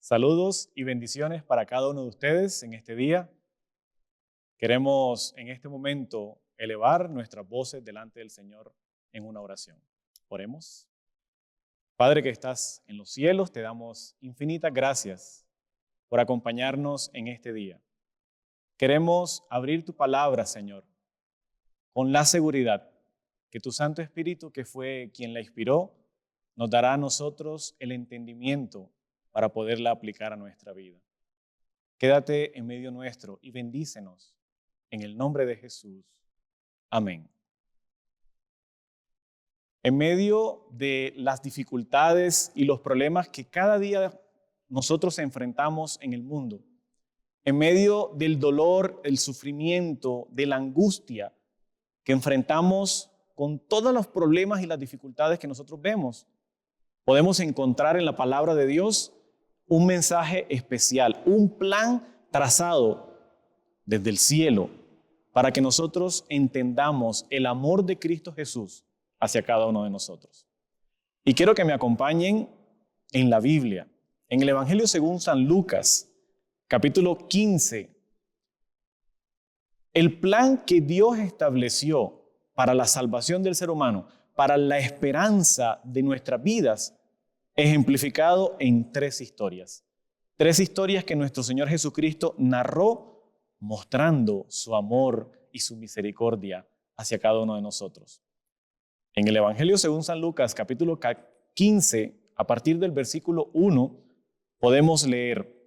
Saludos y bendiciones para cada uno de ustedes en este día. Queremos en este momento elevar nuestras voces delante del Señor en una oración. Oremos. Padre que estás en los cielos, te damos infinitas gracias por acompañarnos en este día. Queremos abrir tu palabra, Señor, con la seguridad que tu Santo Espíritu, que fue quien la inspiró, nos dará a nosotros el entendimiento para poderla aplicar a nuestra vida. Quédate en medio nuestro y bendícenos en el nombre de Jesús. Amén. En medio de las dificultades y los problemas que cada día nosotros enfrentamos en el mundo, en medio del dolor, el sufrimiento, de la angustia que enfrentamos con todos los problemas y las dificultades que nosotros vemos, podemos encontrar en la palabra de Dios un mensaje especial, un plan trazado desde el cielo para que nosotros entendamos el amor de Cristo Jesús hacia cada uno de nosotros. Y quiero que me acompañen en la Biblia, en el Evangelio según San Lucas, capítulo 15. El plan que Dios estableció para la salvación del ser humano, para la esperanza de nuestras vidas, ejemplificado en tres historias. Tres historias que nuestro Señor Jesucristo narró mostrando su amor y su misericordia hacia cada uno de nosotros. En el Evangelio según San Lucas, capítulo 15, a partir del versículo 1, podemos leer: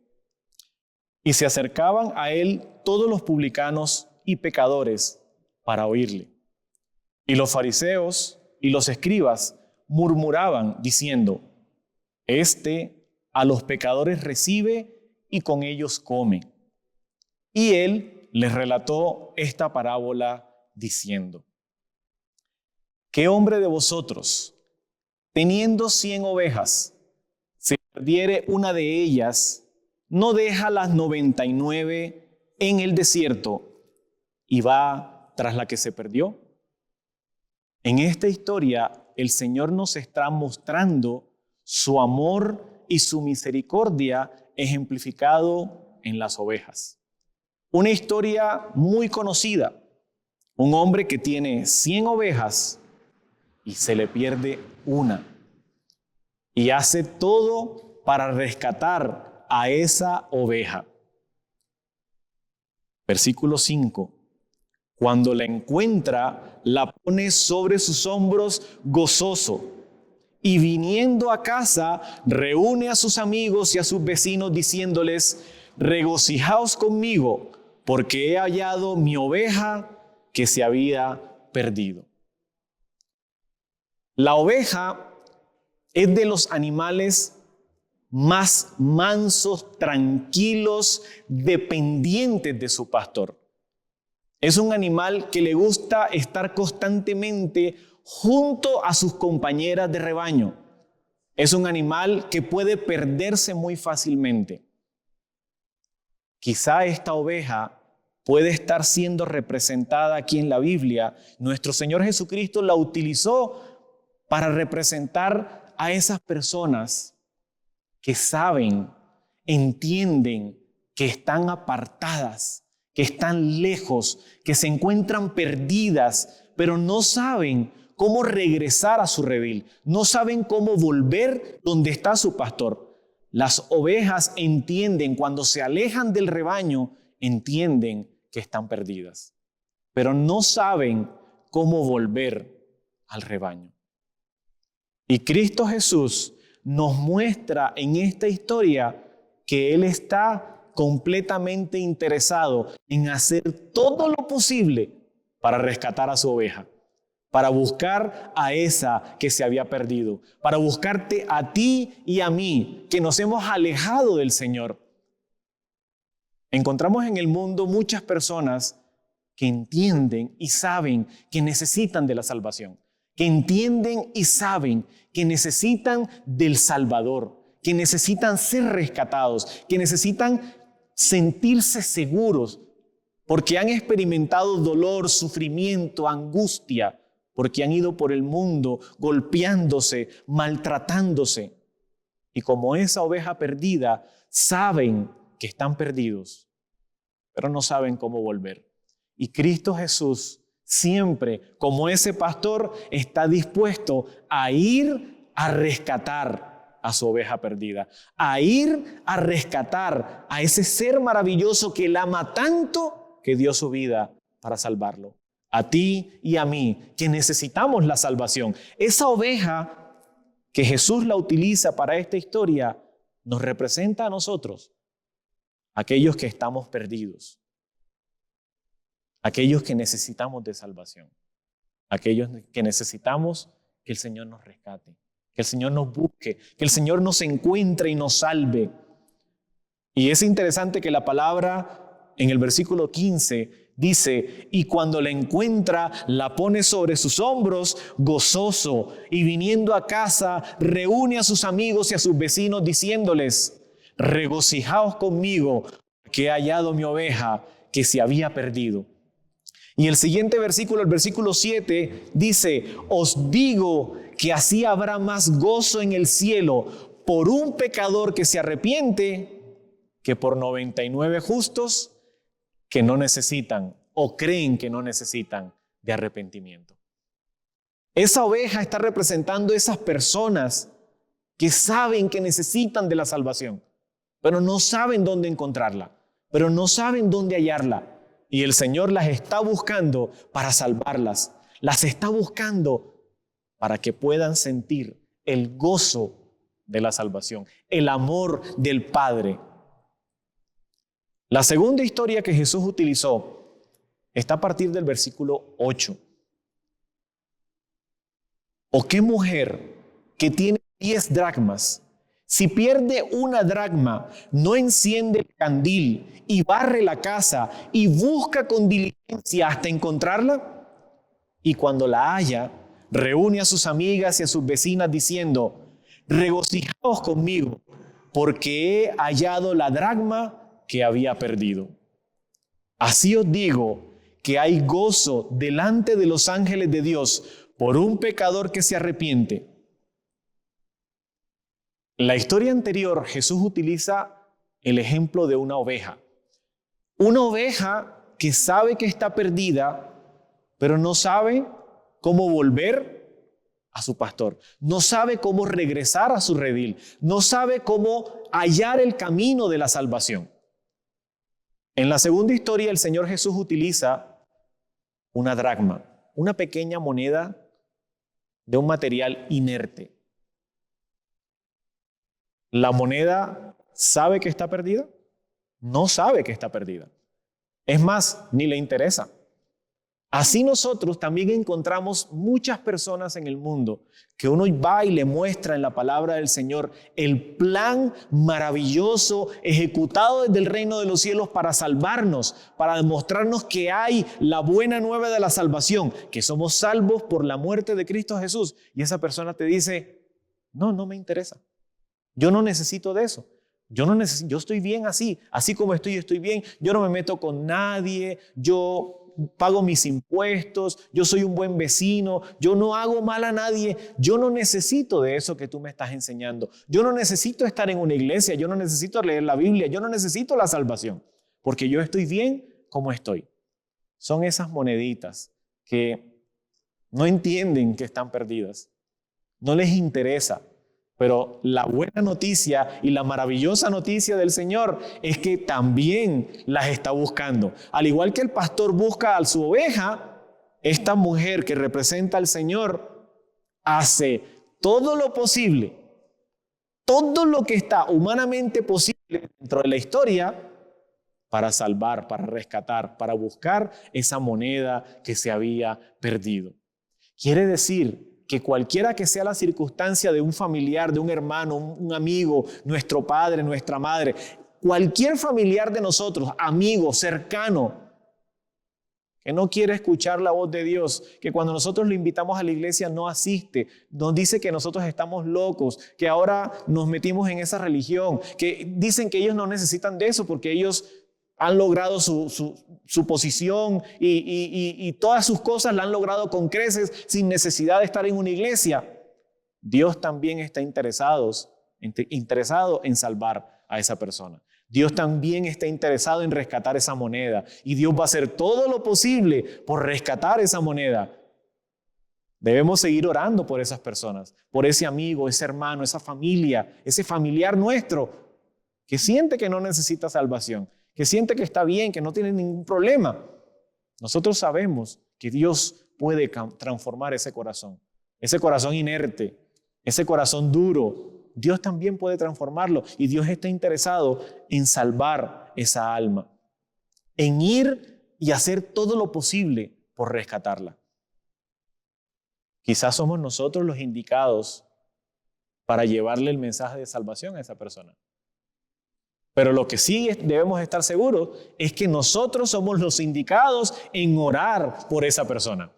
Y se acercaban a él todos los publicanos y pecadores para oírle. Y los fariseos y los escribas murmuraban diciendo: Este a los pecadores recibe y con ellos come. Y él les relató esta parábola diciendo: ¿Qué hombre de vosotros, teniendo 100 ovejas, si perdiere una de ellas, no deja las 99 en el desierto y va tras la que se perdió? En esta historia, el Señor nos está mostrando su amor y su misericordia ejemplificado en las ovejas. Una historia muy conocida. Un hombre que tiene 100 ovejas y se le pierde una. Y hace todo para rescatar a esa oveja. Versículo 5. Cuando la encuentra, la pone sobre sus hombros gozoso. Y viniendo a casa, reúne a sus amigos y a sus vecinos diciéndoles: regocijaos conmigo, porque he hallado mi oveja que se había perdido. La oveja es de los animales más mansos, tranquilos, dependientes de su pastor. Es un animal que le gusta estar constantemente junto a sus compañeras de rebaño. Es un animal que puede perderse muy fácilmente. Quizá esta oveja puede estar siendo representada aquí en la Biblia. Nuestro Señor Jesucristo la utilizó para representar a esas personas que saben, entienden que están apartadas, que están lejos, que se encuentran perdidas, pero no saben cómo regresar a su redil, no saben cómo volver donde está su pastor. Las ovejas entienden, cuando se alejan del rebaño, entienden que están perdidas, pero no saben cómo volver al rebaño. Y Cristo Jesús nos muestra en esta historia que Él está completamente interesado en hacer todo lo posible para rescatar a su oveja, para buscar a esa que se había perdido, para buscarte a ti y a mí, que nos hemos alejado del Señor. Encontramos en el mundo muchas personas que entienden y saben que necesitan de la salvación, que entienden y saben que necesitan del Salvador, que necesitan ser rescatados, que necesitan sentirse seguros, porque han experimentado dolor, sufrimiento, angustia, porque han ido por el mundo golpeándose, maltratándose. Y como esa oveja perdida, saben que están perdidos, pero no saben cómo volver. Y Cristo Jesús siempre, como ese pastor, está dispuesto a ir a rescatar a su oveja perdida, a ir a rescatar a ese ser maravilloso que él ama tanto que dio su vida para salvarlo. A ti y a mí, que necesitamos la salvación. Esa oveja que Jesús la utiliza para esta historia nos representa a nosotros, aquellos que estamos perdidos, aquellos que necesitamos de salvación, aquellos que necesitamos que el Señor nos rescate, que el Señor nos busque, que el Señor nos encuentre y nos salve. Y es interesante que la palabra en el versículo 15 dice, y cuando la encuentra, la pone sobre sus hombros gozoso, y viniendo a casa, reúne a sus amigos y a sus vecinos diciéndoles, regocijaos conmigo, que he hallado mi oveja que se había perdido. Y el siguiente versículo, el versículo 7, dice, os digo que así habrá más gozo en el cielo por un pecador que se arrepiente que por 99 justos que no necesitan o creen que no necesitan de arrepentimiento. Esa oveja está representando esas personas que saben que necesitan de la salvación, pero no saben dónde encontrarla, pero no saben dónde hallarla. Y el Señor las está buscando para salvarlas. Las está buscando para que puedan sentir el gozo de la salvación, el amor del Padre. La segunda historia que Jesús utilizó está a partir del versículo 8. ¿O qué mujer que tiene 10 dracmas, si pierde una dracma, no enciende el candil y barre la casa y busca con diligencia hasta encontrarla? Y cuando la halla, reúne a sus amigas y a sus vecinas diciendo, regocijaos conmigo, porque he hallado la dracma que había perdido. Así os digo que hay gozo delante de los ángeles de Dios por un pecador que se arrepiente. En la historia anterior, Jesús utiliza el ejemplo de una oveja. Una oveja que sabe que está perdida, pero no sabe cómo volver a su pastor. No sabe cómo regresar a su redil. No sabe cómo hallar el camino de la salvación. En la segunda historia, el Señor Jesús utiliza una dracma, una pequeña moneda de un material inerte. ¿La moneda sabe que está perdida? No sabe que está perdida. Es más, ni le interesa. Así nosotros también encontramos muchas personas en el mundo que uno va y le muestra en la palabra del Señor el plan maravilloso ejecutado desde el reino de los cielos para salvarnos, para demostrarnos que hay la buena nueva de la salvación, que somos salvos por la muerte de Cristo Jesús. Y esa persona te dice, no me interesa. Yo no necesito de eso. Yo estoy bien así como estoy bien. Yo no me meto con nadie, yo pago mis impuestos, yo soy un buen vecino, yo no hago mal a nadie. Yo no necesito de eso que tú me estás enseñando. Yo no necesito estar en una iglesia, yo no necesito leer la Biblia, yo no necesito la salvación, porque yo estoy bien como estoy. Son esas moneditas que no entienden que están perdidas, no les interesa. Pero la buena noticia y la maravillosa noticia del Señor es que también las está buscando. Al igual que el pastor busca a su oveja, esta mujer que representa al Señor hace todo lo posible, todo lo que está humanamente posible dentro de la historia para salvar, para rescatar, para buscar esa moneda que se había perdido. Quiere decir que cualquiera que sea la circunstancia de un familiar, de un hermano, un amigo, nuestro padre, nuestra madre, cualquier familiar de nosotros, amigo, cercano, que no quiere escuchar la voz de Dios, que cuando nosotros lo invitamos a la iglesia no asiste, nos dice que nosotros estamos locos, que ahora nos metimos en esa religión, que dicen que ellos no necesitan de eso porque ellos han logrado su posición y todas sus cosas la han logrado con creces sin necesidad de estar en una iglesia. Dios también está interesado en salvar a esa persona. Dios también está interesado en rescatar esa moneda y Dios va a hacer todo lo posible por rescatar esa moneda. Debemos seguir orando por esas personas, por ese amigo, ese hermano, esa familia, ese familiar nuestro que siente que no necesita salvación, que siente que está bien, que no tiene ningún problema. Nosotros sabemos que Dios puede transformar ese corazón inerte, ese corazón duro. Dios también puede transformarlo y Dios está interesado en salvar esa alma, en ir y hacer todo lo posible por rescatarla. Quizás somos nosotros los indicados para llevarle el mensaje de salvación a esa persona. Pero lo que sí debemos estar seguros es que nosotros somos los indicados en orar por esa persona,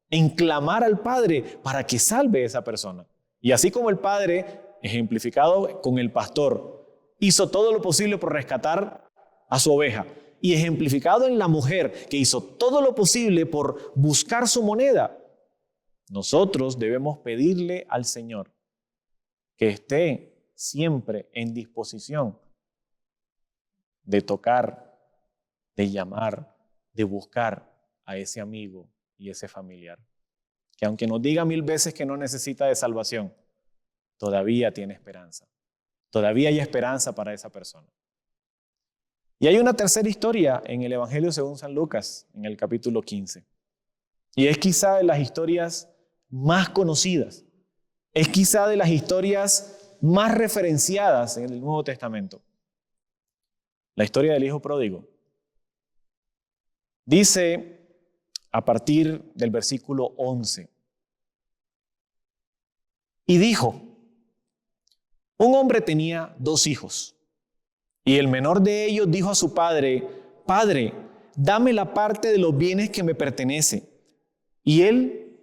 en clamar al Padre para que salve a esa persona. Y así como el Padre, ejemplificado con el pastor, hizo todo lo posible por rescatar a su oveja, y ejemplificado en la mujer que hizo todo lo posible por buscar su moneda, nosotros debemos pedirle al Señor que esté siempre en disposición de tocar, de llamar, de buscar a ese amigo y ese familiar, que aunque nos diga 1000 veces que no necesita de salvación, todavía tiene esperanza. Todavía hay esperanza para esa persona. Y hay una tercera historia en el Evangelio según San Lucas, en el capítulo 15. Y es quizá de las historias más conocidas. Es quizá de las historias más referenciadas en el Nuevo Testamento. La historia del hijo pródigo. Dice a partir del versículo 11. Y dijo: un hombre tenía 2 hijos, y el menor de ellos dijo a su padre: Padre, dame la parte de los bienes que me pertenece. Y él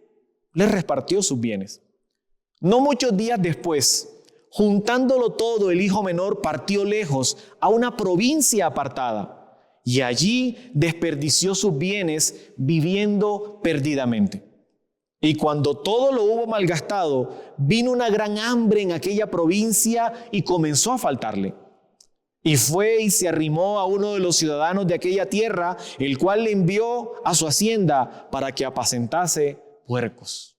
le repartió sus bienes. No muchos días después, juntándolo todo, el hijo menor partió lejos a una provincia apartada, y allí desperdició sus bienes viviendo perdidamente. Y cuando todo lo hubo malgastado, vino una gran hambre en aquella provincia y comenzó a faltarle. Y fue y se arrimó a uno de los ciudadanos de aquella tierra, el cual le envió a su hacienda para que apacentase puercos.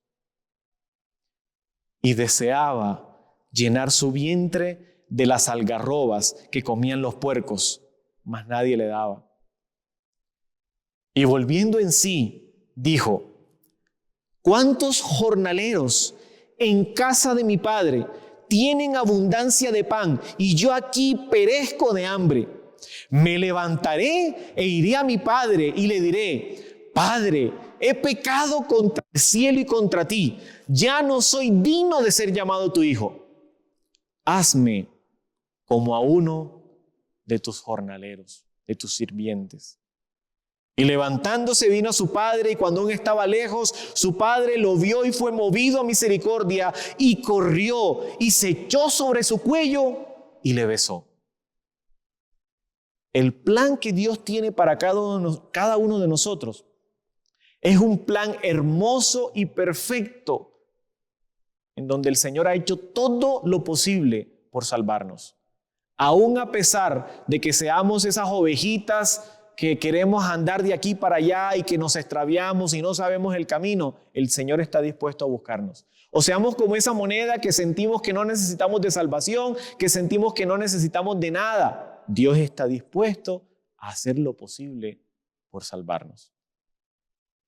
Y deseaba llenar su vientre de las algarrobas que comían los puercos, mas nadie le daba. Y volviendo en sí, dijo: ¿cuántos jornaleros en casa de mi padre tienen abundancia de pan y yo aquí perezco de hambre? Me levantaré e iré a mi padre y le diré: Padre, he pecado contra el cielo y contra ti. Ya no soy digno de ser llamado tu hijo. Hazme como a uno de tus jornaleros, de tus sirvientes. Y levantándose vino a su padre, y cuando aún estaba lejos, su padre lo vio y fue movido a misericordia, y corrió y se echó sobre su cuello y le besó. El plan que Dios tiene para cada uno de nosotros es un plan hermoso y perfecto, en donde el Señor ha hecho todo lo posible por salvarnos. Aún a pesar de que seamos esas ovejitas que queremos andar de aquí para allá y que nos extraviamos y no sabemos el camino, el Señor está dispuesto a buscarnos. O seamos como esa moneda que sentimos que no necesitamos de salvación, que sentimos que no necesitamos de nada. Dios está dispuesto a hacer lo posible por salvarnos.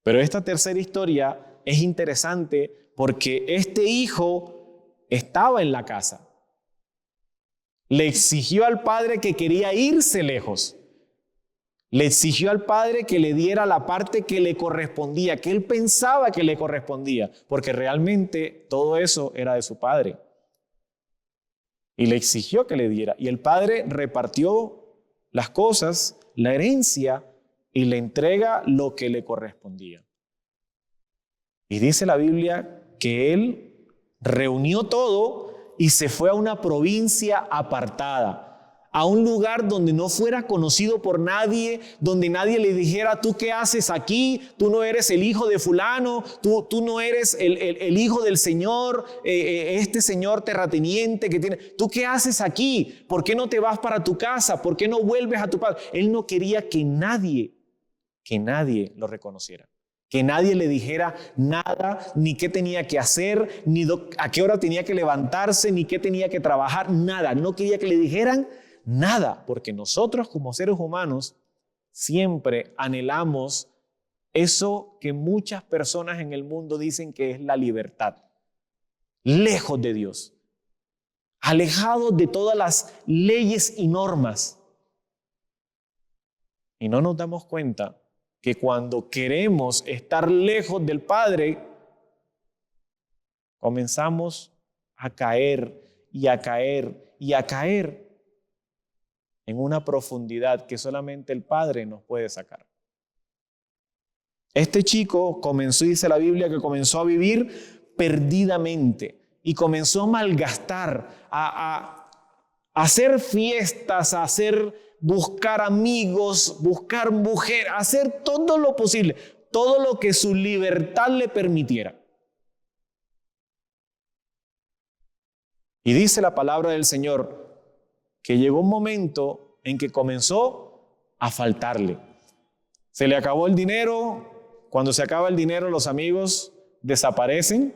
Pero esta tercera historia es interesante porque este hijo estaba en la casa. Le exigió al padre que quería irse lejos. Le exigió al padre que le diera la parte que le correspondía, que él pensaba que le correspondía, porque realmente todo eso era de su padre. Y le exigió que le diera. Y el padre repartió las cosas, la herencia, y le entrega lo que le correspondía. Y dice la Biblia que él reunió todo y se fue a una provincia apartada, a un lugar donde no fuera conocido por nadie, donde nadie le dijera, ¿tú qué haces aquí? Tú no eres el hijo de fulano, tú no eres el hijo del Señor, este señor terrateniente que tiene. ¿Tú qué haces aquí? ¿Por qué no te vas para tu casa? ¿Por qué no vuelves a tu padre? Él no quería que nadie lo reconociera. Que nadie le dijera nada, ni qué tenía que hacer, ni a qué hora tenía que levantarse, ni qué tenía que trabajar, nada. No quería que le dijeran nada, porque nosotros como seres humanos siempre anhelamos eso que muchas personas en el mundo dicen que es la libertad. Lejos de Dios, alejados de todas las leyes y normas. Y no nos damos cuenta que cuando queremos estar lejos del Padre, comenzamos a caer y a caer y a caer en una profundidad que solamente el Padre nos puede sacar. Este chico comenzó, dice la Biblia, que comenzó a vivir perdidamente y comenzó a malgastar, a hacer fiestas, buscar amigos, buscar mujer, hacer todo lo posible, todo lo que su libertad le permitiera. Y dice la palabra del Señor que llegó un momento en que comenzó a faltarle. Se le acabó el dinero. Cuando se acaba el dinero, los amigos desaparecen.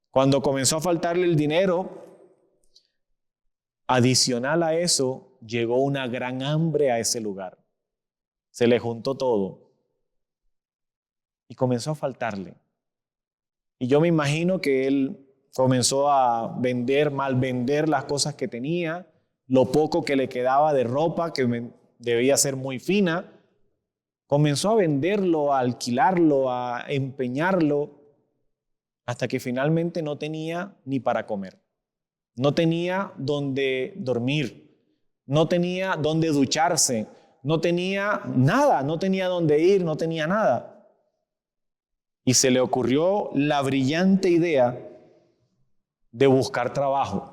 Cuando comenzó a faltarle el dinero, adicional a eso, llegó una gran hambre a ese lugar. Se le juntó todo y comenzó a faltarle. Y yo me imagino que él comenzó a malvender las cosas que tenía, lo poco que le quedaba de ropa, que debía ser muy fina. Comenzó a venderlo, a alquilarlo, a empeñarlo, hasta que finalmente no tenía ni para comer. No tenía dónde dormir, no tenía dónde ducharse, no tenía nada, no tenía dónde ir, no tenía nada. Y se le ocurrió la brillante idea de buscar trabajo.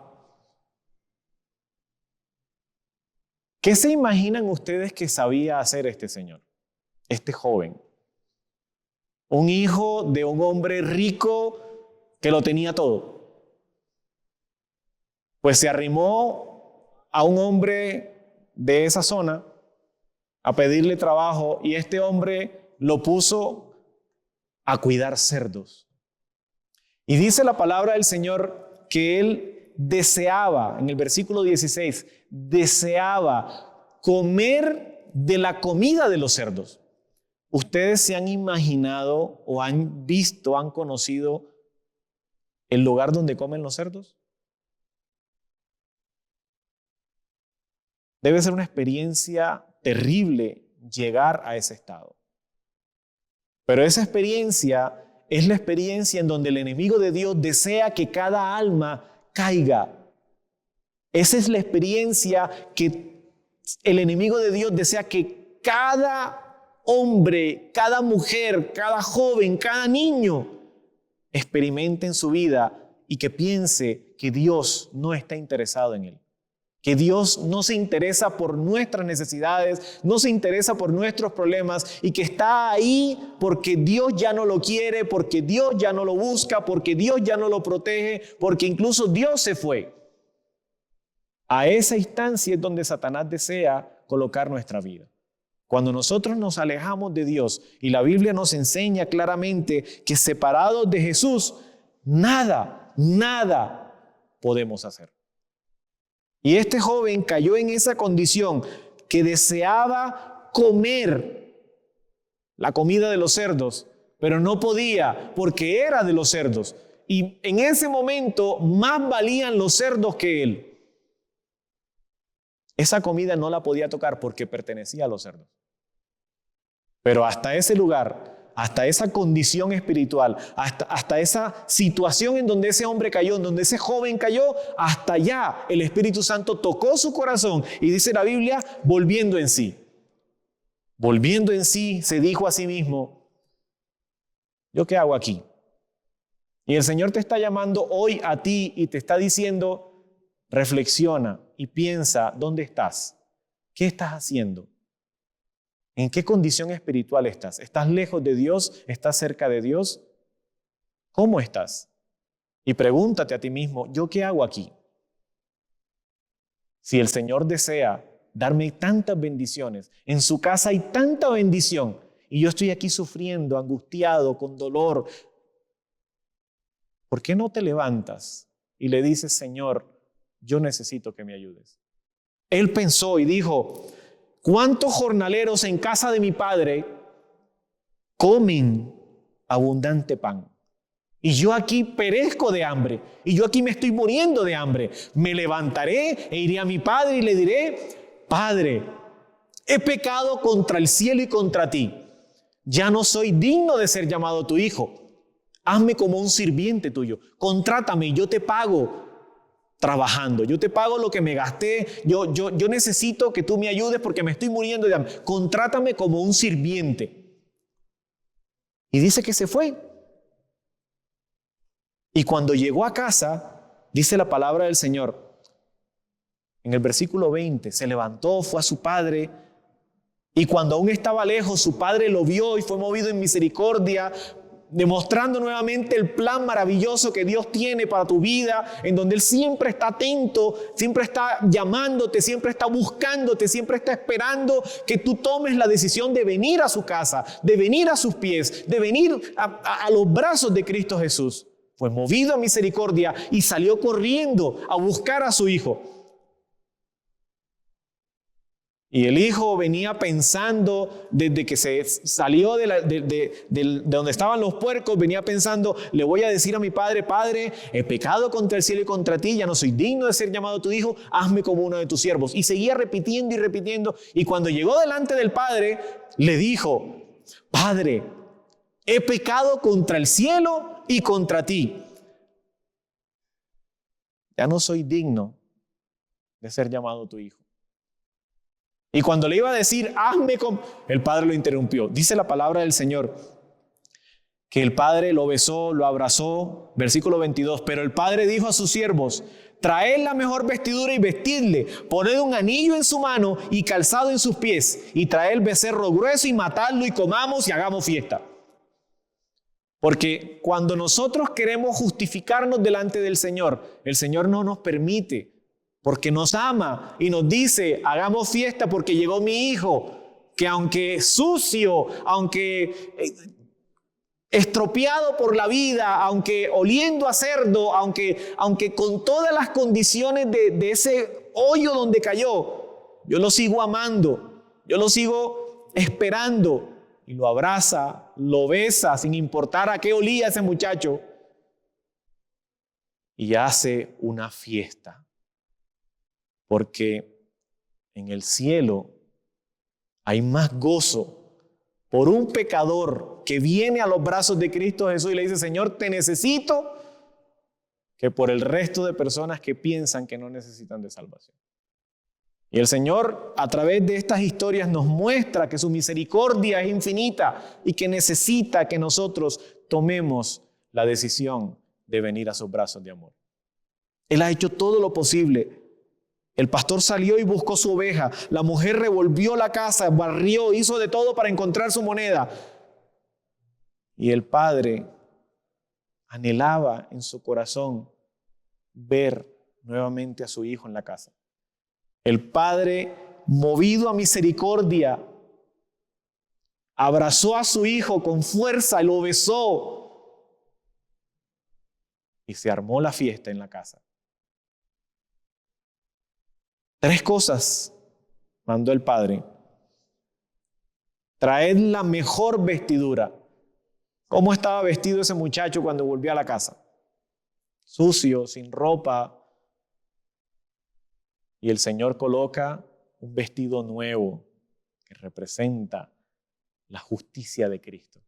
¿Qué se imaginan ustedes que sabía hacer este señor, este joven? Un hijo de un hombre rico que lo tenía todo. Pues se arrimó a un hombre de esa zona a pedirle trabajo y este hombre lo puso a cuidar cerdos. Y dice la palabra del Señor que él deseaba, en el versículo 16, deseaba comer de la comida de los cerdos. ¿Ustedes se han imaginado o han visto, han conocido el lugar donde comen los cerdos? Debe ser una experiencia terrible llegar a ese estado. Pero esa experiencia es la experiencia en donde el enemigo de Dios desea que cada alma caiga. Esa es la experiencia que el enemigo de Dios desea que cada hombre, cada mujer, cada joven, cada niño experimente en su vida y que piense que Dios no está interesado en él. Que Dios no se interesa por nuestras necesidades, no se interesa por nuestros problemas y que está ahí porque Dios ya no lo quiere, porque Dios ya no lo busca, porque Dios ya no lo protege, porque incluso Dios se fue. A esa instancia es donde Satanás desea colocar nuestra vida. Cuando nosotros nos alejamos de Dios y la Biblia nos enseña claramente que separados de Jesús, nada podemos hacer. Y este joven cayó en esa condición que deseaba comer la comida de los cerdos, pero no podía porque era de los cerdos. Y en ese momento más valían los cerdos que él. Esa comida no la podía tocar porque pertenecía a los cerdos. Pero hasta ese lugar, hasta esa condición espiritual, hasta esa situación en donde ese hombre cayó, en donde ese joven cayó, hasta allá el Espíritu Santo tocó su corazón y dice la Biblia, volviendo en sí. Volviendo en sí, se dijo a sí mismo, ¿yo qué hago aquí? Y el Señor te está llamando hoy a ti y te está diciendo, reflexiona y piensa, ¿dónde estás? ¿Qué estás haciendo? ¿En qué condición espiritual estás? ¿Estás lejos de Dios? ¿Estás cerca de Dios? ¿Cómo estás? Y pregúntate a ti mismo, ¿yo qué hago aquí? Si el Señor desea darme tantas bendiciones, en su casa hay tanta bendición, y yo estoy aquí sufriendo, angustiado, con dolor, ¿por qué no te levantas y le dices, Señor, yo necesito que me ayudes? Él pensó y dijo, ¿cuántos jornaleros en casa de mi padre comen abundante pan? Y yo aquí perezco de hambre, y yo aquí me estoy muriendo de hambre. Me levantaré e iré a mi padre y le diré, Padre, he pecado contra el cielo y contra ti. Ya no soy digno de ser llamado tu hijo. Hazme como un sirviente tuyo. Contrátame y yo te pago trabajando. Yo te pago lo que me gasté. Yo necesito que tú me ayudes porque me estoy muriendo de hambre. Contrátame como un sirviente. Y dice que se fue. Y cuando llegó a casa, dice la palabra del Señor, en el versículo 20, se levantó, fue a su padre, y cuando aún estaba lejos, su padre lo vio y fue movido en misericordia, demostrando nuevamente el plan maravilloso que Dios tiene para tu vida, en donde Él siempre está atento, siempre está llamándote, siempre está buscándote, siempre está esperando que tú tomes la decisión de venir a su casa, de venir a sus pies, de venir a los brazos de Cristo Jesús. Fue movido a misericordia y salió corriendo a buscar a su hijo. Y el hijo venía pensando, desde que se salió de donde estaban los puercos, venía pensando, le voy a decir a mi padre, Padre, he pecado contra el cielo y contra ti, ya no soy digno de ser llamado tu hijo, hazme como uno de tus siervos. Y seguía repitiendo y repitiendo, y cuando llegó delante del padre, le dijo, Padre, he pecado contra el cielo y contra ti. Ya no soy digno de ser llamado tu hijo. Y cuando le iba a decir, hazme como... El padre lo interrumpió. Dice la palabra del Señor que el padre lo besó, lo abrazó. Versículo 22. Pero el padre dijo a sus siervos, traed la mejor vestidura y vestidle, poned un anillo en su mano y calzado en sus pies, y traed el becerro grueso y matadlo y comamos y hagamos fiesta. Porque cuando nosotros queremos justificarnos delante del Señor, el Señor no nos permite, porque nos ama y nos dice, hagamos fiesta porque llegó mi hijo, que aunque sucio, aunque estropeado por la vida, aunque oliendo a cerdo, aunque con todas las condiciones de ese hoyo donde cayó, yo lo sigo amando, yo lo sigo esperando. Y lo abraza, lo besa, sin importar a qué olía ese muchacho. Y hace una fiesta. Porque en el cielo hay más gozo por un pecador que viene a los brazos de Cristo Jesús y le dice, Señor, te necesito, que por el resto de personas que piensan que no necesitan de salvación. Y el Señor, a través de estas historias, nos muestra que su misericordia es infinita y que necesita que nosotros tomemos la decisión de venir a sus brazos de amor. Él ha hecho todo lo posible. El pastor salió y buscó su oveja. La mujer revolvió la casa, barrió, hizo de todo para encontrar su moneda. Y el padre anhelaba en su corazón ver nuevamente a su hijo en la casa. El padre, movido a misericordia, abrazó a su hijo con fuerza, lo besó y se armó la fiesta en la casa. 3 cosas mandó el padre. Traed la mejor vestidura. ¿Cómo estaba vestido ese muchacho cuando volvió a la casa? Sucio, sin ropa. Y el Señor coloca un vestido nuevo que representa la justicia de Cristo.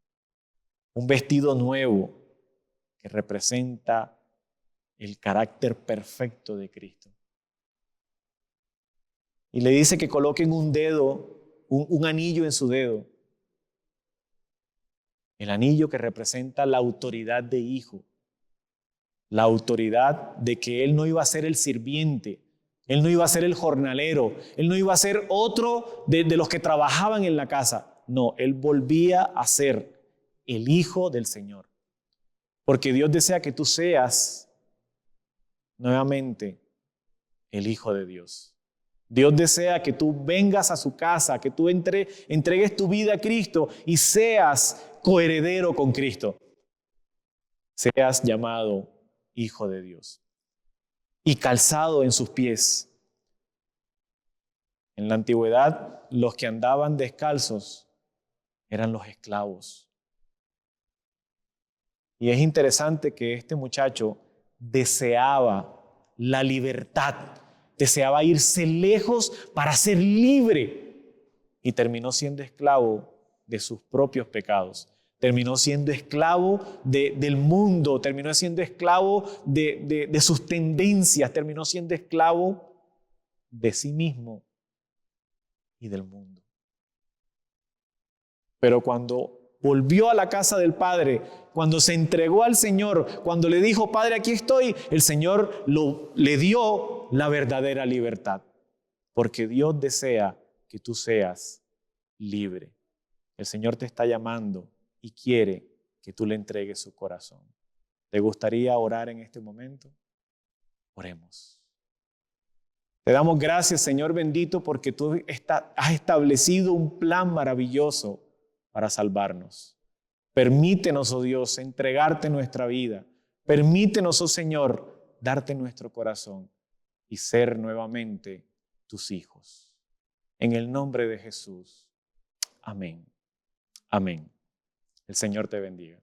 Un vestido nuevo que representa el carácter perfecto de Cristo. Y le dice que coloquen un dedo, un anillo en su dedo. El anillo que representa la autoridad de hijo. La autoridad de que él no iba a ser el sirviente, Él no iba a ser el jornalero. Él no iba a ser otro de los que trabajaban en la casa. No, Él volvía a ser el Hijo del Señor. Porque Dios desea que tú seas nuevamente el Hijo de Dios. Dios desea que tú vengas a su casa, que tú entregues tu vida a Cristo y seas coheredero con Cristo. Seas llamado Hijo de Dios y calzado en sus pies. En la antigüedad, los que andaban descalzos eran los esclavos. Y es interesante que este muchacho deseaba la libertad, deseaba irse lejos para ser libre y terminó siendo esclavo de sus propios pecados. Terminó siendo esclavo del mundo, terminó siendo esclavo de sus tendencias, terminó siendo esclavo de sí mismo y del mundo. Pero cuando volvió a la casa del Padre, cuando se entregó al Señor, cuando le dijo, Padre, aquí estoy, el Señor le dio la verdadera libertad. Porque Dios desea que tú seas libre. El Señor te está llamando y quiere que tú le entregues su corazón. ¿Te gustaría orar en este momento? Oremos. Te damos gracias, Señor bendito, porque tú has establecido un plan maravilloso para salvarnos. Permítenos, oh Dios, entregarte nuestra vida. Permítenos, oh Señor, darte nuestro corazón y ser nuevamente tus hijos. En el nombre de Jesús. Amén. Amén. El Señor te bendiga.